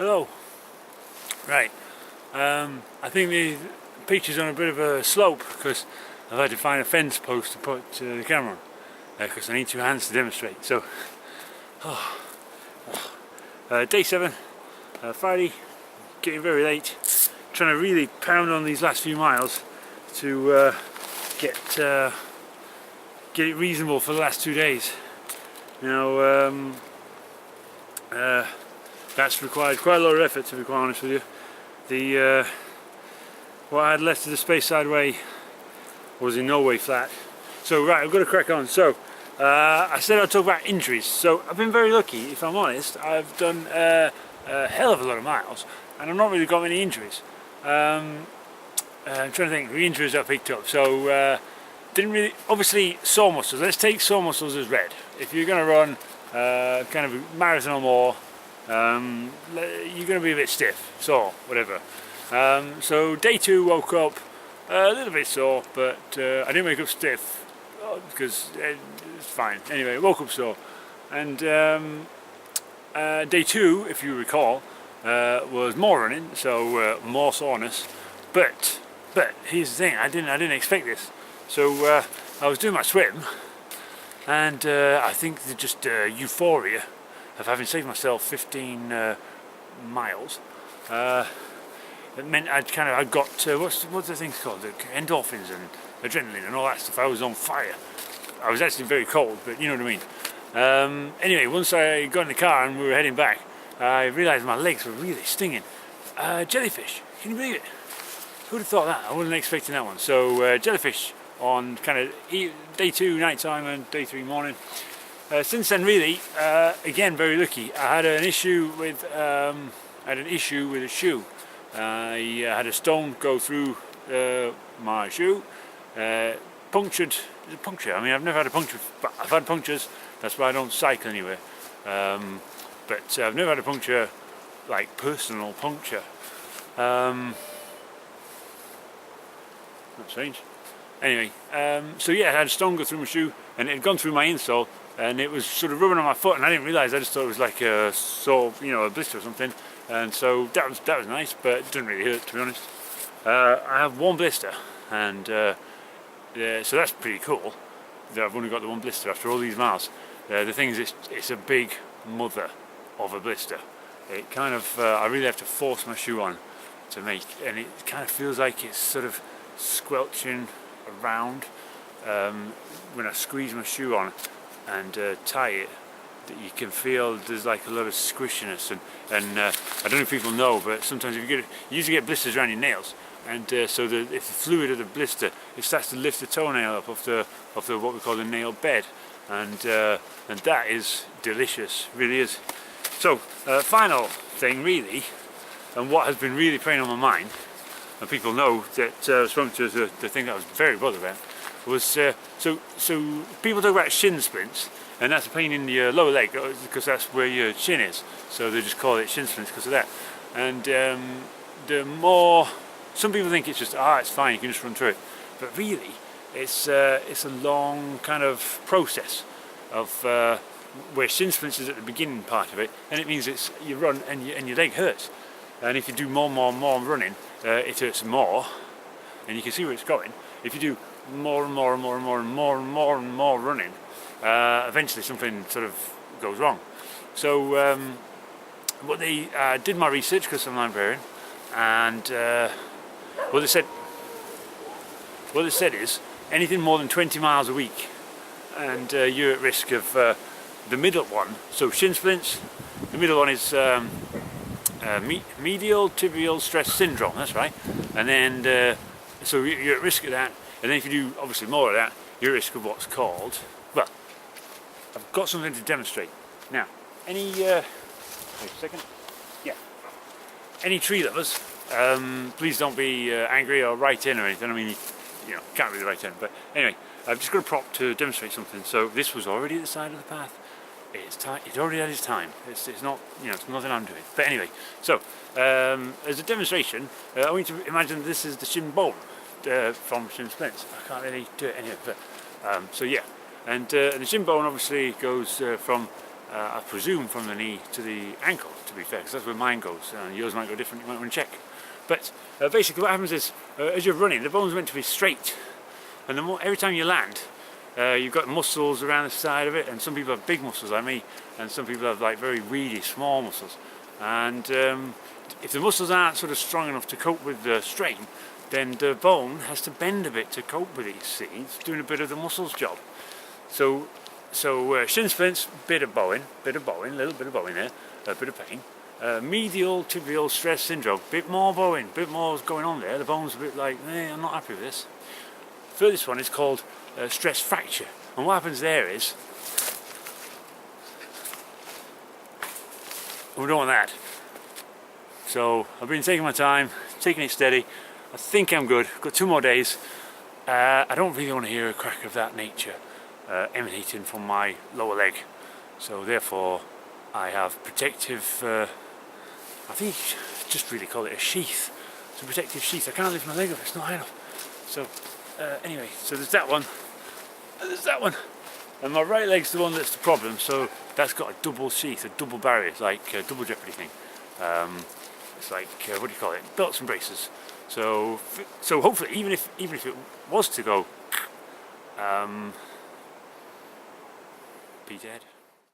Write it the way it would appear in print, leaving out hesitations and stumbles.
Hello. Right. I think the picture's on a bit of a slope because I've had to find a fence post to put the camera on because I need two hands to demonstrate. So, day 7, Friday, getting very late. Trying to really pound on these last few miles to get it reasonable for the last 2 days. Now, that's required quite a lot of effort, to be quite honest with you. What I had left of the Speyside Way was in no way flat. So right, I've got to crack on. So I said I'd talk about injuries. So I've been very lucky, if I'm honest. I've done a hell of a lot of miles and I've not really got many injuries. I'm trying to think of the injuries I picked up. So didn't really, obviously sore muscles. Let's take sore muscles as read. If you're going to run kind of a marathon or more, you're going to be a bit stiff, sore, whatever. So day 2 woke up a little bit sore, but I didn't wake up stiff because it's fine. Anyway, woke up sore. And day 2, if you recall, was more running, so more soreness. But here's the thing: I didn't expect this. So I was doing my swim, and I think just euphoria of having saved myself 15 miles. It meant I'd got what's the things called, the endorphins and adrenaline and all that stuff. I was on fire. I was actually very cold, but you know what I mean. Anyway, once I got in the car and we were heading back, I realised my legs were really stinging. Jellyfish, can you believe it? Who'd have thought that? I wasn't expecting that one. So jellyfish on kind of day 2 night time and day 3 morning. Since then, really, again, very lucky. I had an issue with a shoe. I had a stone go through my shoe, punctured. Is it puncture? I mean, I've never had a puncture, but I've had punctures. That's why I don't cycle anywhere. But I've never had a puncture, like personal puncture. That's strange. Anyway, so yeah, I had a stone go through my shoe, and it had gone through my insole. And it was sort of rubbing on my foot, and I didn't realise. I just thought it was like a sore, a blister or something. And so that was nice, but it didn't really hurt, to be honest. I have one blister, and so that's pretty cool that I've only got the one blister after all these miles. The thing is, it's a big mother of a blister. It kind of I really have to force my shoe on to make, and it kind of feels like it's sort of squelching around when I squeeze my shoe on and tie it. That you can feel there's like a lot of squishiness, and I don't know if people know, but sometimes if you usually get blisters around your nails, and so if the fluid of the blister, it starts to lift the toenail up off the what we call the nail bed, and that is delicious, really is. So final thing really, and what has been really playing on my mind, and people know that I was spoken to the thing that I was very bothered about, was so people talk about shin splints, and that's a pain in your lower leg because that's where your shin is. So they just call it shin splints because of that. And some people think it's just it's fine, you can just run through it. But really, it's a long kind of process of where shin splints is at the beginning part of it, and it means you run and your leg hurts. And if you do more running, it hurts more, and you can see where it's going. If you do more and more running, eventually something sort of goes wrong. So what they did my research, because I'm a librarian, and what they said is anything more than 20 miles a week, and you're at risk of the middle one. So shin splints, the middle one is medial tibial stress syndrome. That's right. And then so you're at risk of that. And then if you do obviously more of that, you're at risk of what's called, well, I've got something to demonstrate. Now, wait a second. Yeah. Any tree lovers, please don't be angry or write in or anything. I mean, can't really write in. But anyway, I've just got a prop to demonstrate something. So this was already at the side of the path. It already had its time. It's not, it's nothing I'm doing. But anyway, so as a demonstration, I want you to imagine this is the shin bone from shin splints. I can't really do it anyway, but so yeah. And the shin bone obviously goes from I presume from the knee to the ankle, to be fair, because that's where mine goes. Yours might go different, you might want to check. But basically what happens is, as you're running, the bone's meant to be straight. And every time you land, you've got muscles around the side of it, and some people have big muscles like me, and some people have like very really small muscles. And if the muscles aren't sort of strong enough to cope with the strain, then the bone has to bend a bit to cope with it. See, it's doing a bit of the muscles job. So shin splints, bit of bowing, little bit of bowing there, a bit of pain. Medial tibial stress syndrome, bit more bowing, bit more going on there. The bone's a bit like, I'm not happy with this. Furthest one is called stress fracture, and what happens there is, we don't want that. So I've been taking my time, taking it steady. I think I'm good. Got 2 more days. I don't really want to hear a crack of that nature emanating from my lower leg, so therefore I have protective, I think you just really call it a sheath. It's a protective sheath. I can't lift my leg up, it's not high enough. So anyway, so there's that one, and there's that one, and my right leg's the one that's the problem, so that's got a double sheath, a double barrier. It's like a double jeopardy thing. It's like, what do you call it, belts and braces. So hopefully, even if it was to go, be dead.